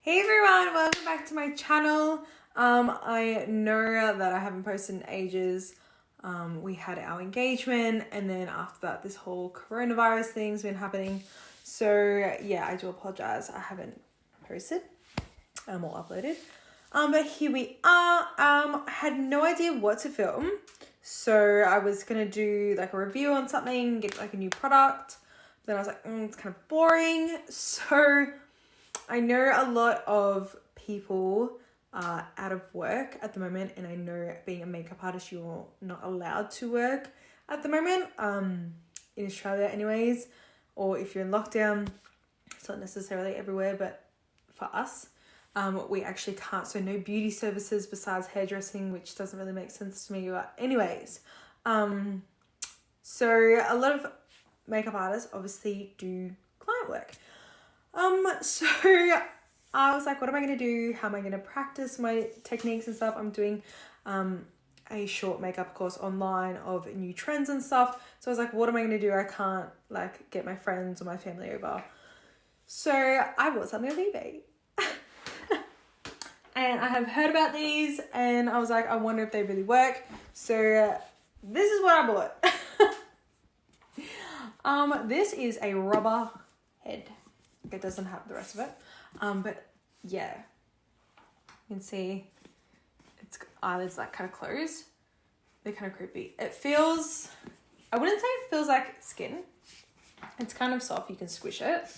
Hey everyone, welcome back to my channel. I know that I haven't posted in ages. We had our engagement and then after that this whole coronavirus thing's been happening. So yeah, I do apologize. I haven't posted or uploaded. But here we are. I had no idea what to film. So I was gonna do like a review on something, get like a new product. Then I was like, it's kind of boring. So I know a lot of people are out of work at the moment, and I know being a makeup artist, you're not allowed to work at the moment, in Australia anyways, or if you're in lockdown, it's not necessarily everywhere, but for us, we actually can't, so no beauty services besides hairdressing, which doesn't really make sense to me, but anyways, so a lot of makeup artists obviously do client work. So I was like, what am I going to do? How am I going to practice my techniques and stuff? I'm doing a short makeup course online of new trends and stuff. So I was like, what am I going to do? I can't like get my friends or my family over. So I bought something on eBay. And I have heard about these and I was like, I wonder if they really work. So this is what I bought. This is a rubber head. It doesn't have the rest of it, but yeah, you can see its eyelids like kind of closed. They're kind of creepy. It feels, I wouldn't say it feels like skin. It's kind of soft. You can squish it.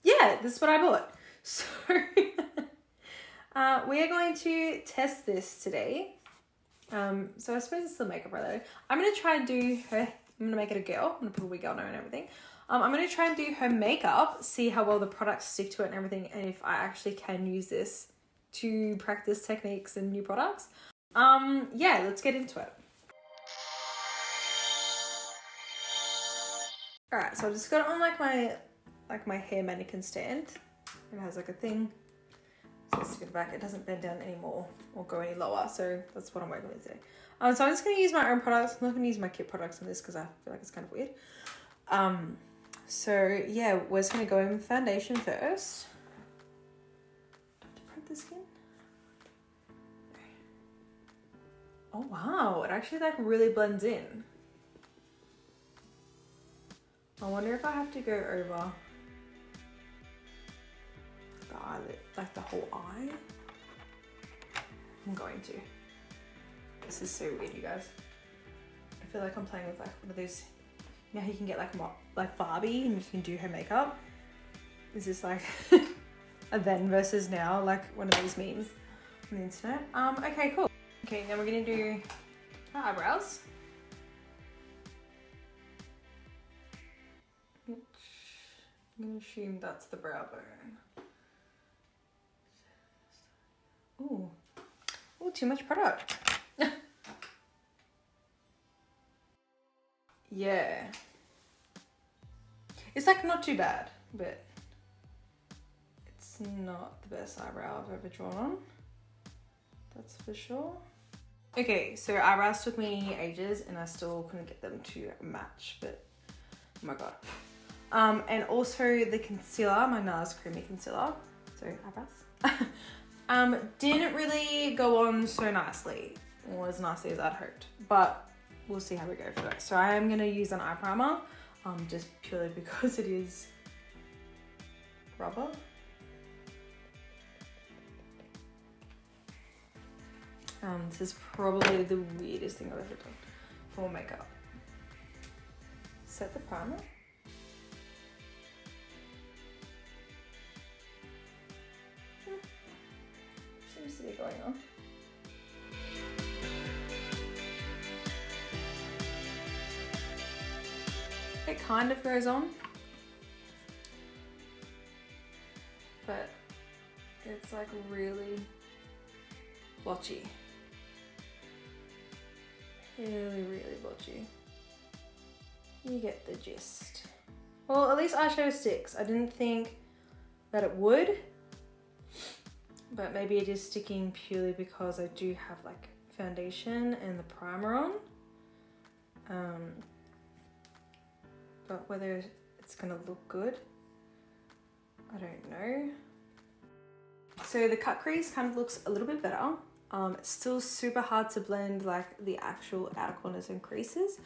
Yeah, this is what I bought. So we are going to test this today. So I suppose it's the makeup related. I'm gonna try and do her. I'm gonna make it a girl. I'm gonna put a wig on her and everything. I'm going to try and do her makeup, see how well the products stick to it and everything, and if I actually can use this to practice techniques and new products. Yeah, let's get into it. Alright, so I just got it on like my hair mannequin stand. It has like a thing. So let's stick it back. It doesn't bend down anymore or go any lower, so that's what I'm working with today. So I'm just going to use my own products. I'm not going to use my kit products on this because I feel like it's kind of weird. So yeah, we're just gonna go in with foundation first. To prep the skin. Oh wow, it actually like really blends in. I wonder if I have to go over the eyelid, like the whole eye. I'm going to. This is so weird, you guys. I feel like I'm playing with like one of those. Now you can get like Barbie and you can do her makeup. Is this like a then versus now, like one of these memes on the internet? Okay, cool. Okay, now we're gonna do her eyebrows. Which I'm gonna assume that's the brow bone. Ooh, too much product. Yeah. It's like not too bad, but it's not the best eyebrow I've ever drawn on. That's for sure. Okay, so eyebrows took me ages and I still couldn't get them to match, but oh my god. And also the concealer, my NARS creamy concealer, so eyebrows, didn't really go on so nicely, or as nicely as I'd hoped, but we'll see how we go for it. So I am gonna use an eye primer, just purely because it is rubber. This is probably the weirdest thing I've ever done for makeup. Set the primer. Seems to be going on. It kind of goes on, but it's like really blotchy. Really blotchy. You get the gist. Well, at least eyeshadow sticks. I didn't think that it would, but maybe it is sticking purely because I do have like foundation and the primer on. But whether it's gonna look good, I don't don't know. So the cut crease kind of looks a little bit better. It's still super hard to blend like the actual outer corners and creases.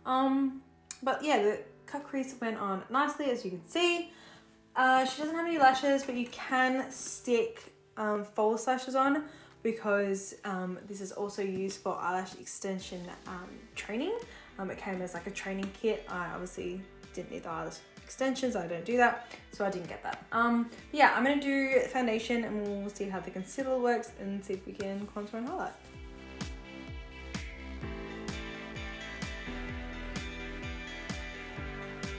But yeah, the cut crease went on nicely, as you can see. She doesn't have any lashes, but you can stick false lashes on, because this is also used for eyelash extension training. It came as like a training kit. I obviously didn't need the eyelash extensions, I don't do that, so I didn't get that. Yeah, I'm gonna do foundation and we'll see how the concealer works and see if we can contour and highlight.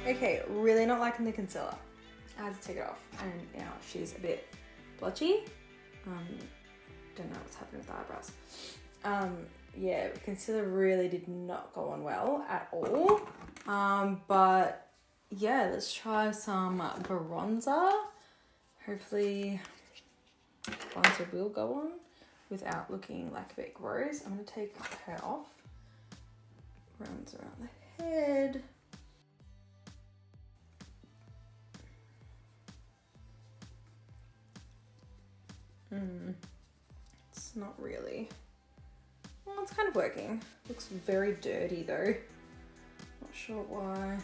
Okay, really not liking the concealer. I had to take it off, and now she's a bit blotchy. Don't know what's happening with the eyebrows. Yeah, concealer really did not go on well at all. But yeah, let's try some bronzer. Hopefully bronzer will go on without looking like a bit gross. I'm gonna take her off. Runs around the head. It's not really, well, it's kind of working. Looks very dirty though. Not sure why.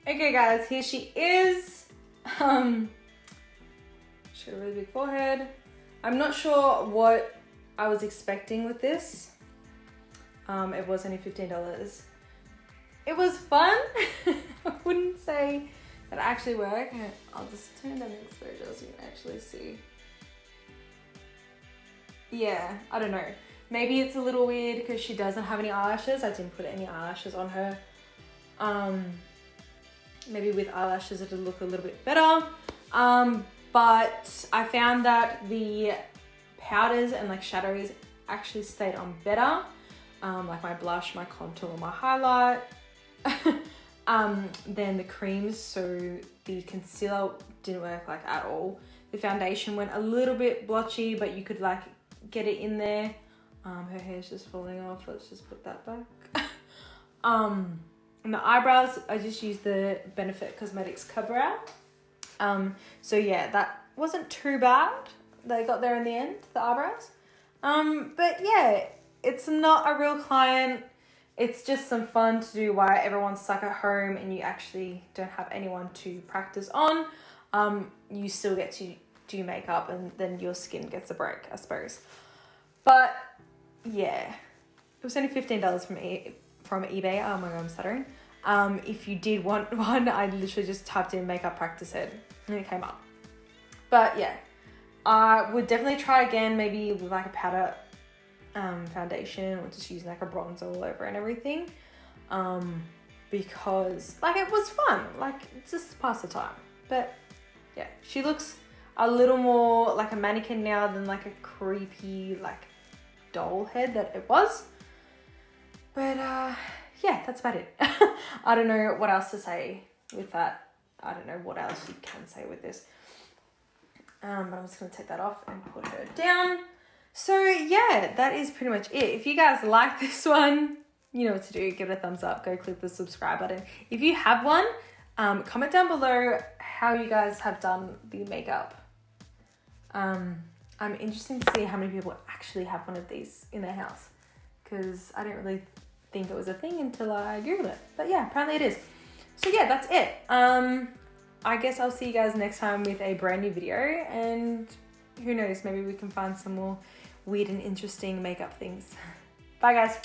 Okay guys, here she is. She got a really big forehead. I'm not sure what I was expecting with this. It was only $15. It was fun. I wouldn't say that it actually worked. I'll just turn down the exposure so you can actually see. Yeah, I don't know. Maybe it's a little weird because she doesn't have any eyelashes. I didn't put any eyelashes on her. Maybe with eyelashes it'll look a little bit better. But I found that the powders and like shadows actually stayed on better. Like my blush, my contour, my highlight, then the creams. So the concealer didn't work like at all. The foundation went a little bit blotchy, but you could like get it in there. Her hair's just falling off. Let's just put that back. And the eyebrows, I just used the Benefit Cosmetics Cover Out. So yeah, that wasn't too bad. They got there in the end, the eyebrows. But yeah, it's not a real client. It's just some fun to do while everyone's stuck at home and you actually don't have anyone to practice on. You still get to do makeup and then your skin gets a break, I suppose. But yeah, it was only $15 from eBay. Oh my god, I'm stuttering. If you did want one, I literally just typed in makeup practice head and it came up. But yeah, I would definitely try again, maybe with like a powder foundation, or just using like a bronzer all over and everything, because like it was fun, like just to pass the time. But yeah, she looks a little more like a mannequin now than like a creepy like doll head that it was. But yeah, that's about it. I don't know what else to say with that. I don't know what else you can say with this. But I'm just gonna take that off and put her down. So yeah, that is pretty much it. If you guys like this one, you know what to do. Give it a thumbs up. Go click the subscribe button. If you have one, comment down below how you guys have done the makeup. I'm interested to see how many people actually have one of these in their house, because I didn't really think it was a thing until I googled it. But yeah, apparently it is. So yeah, that's it. I guess I'll see you guys next time with a brand new video, and who knows, maybe we can find some more weird and interesting makeup things. Bye guys.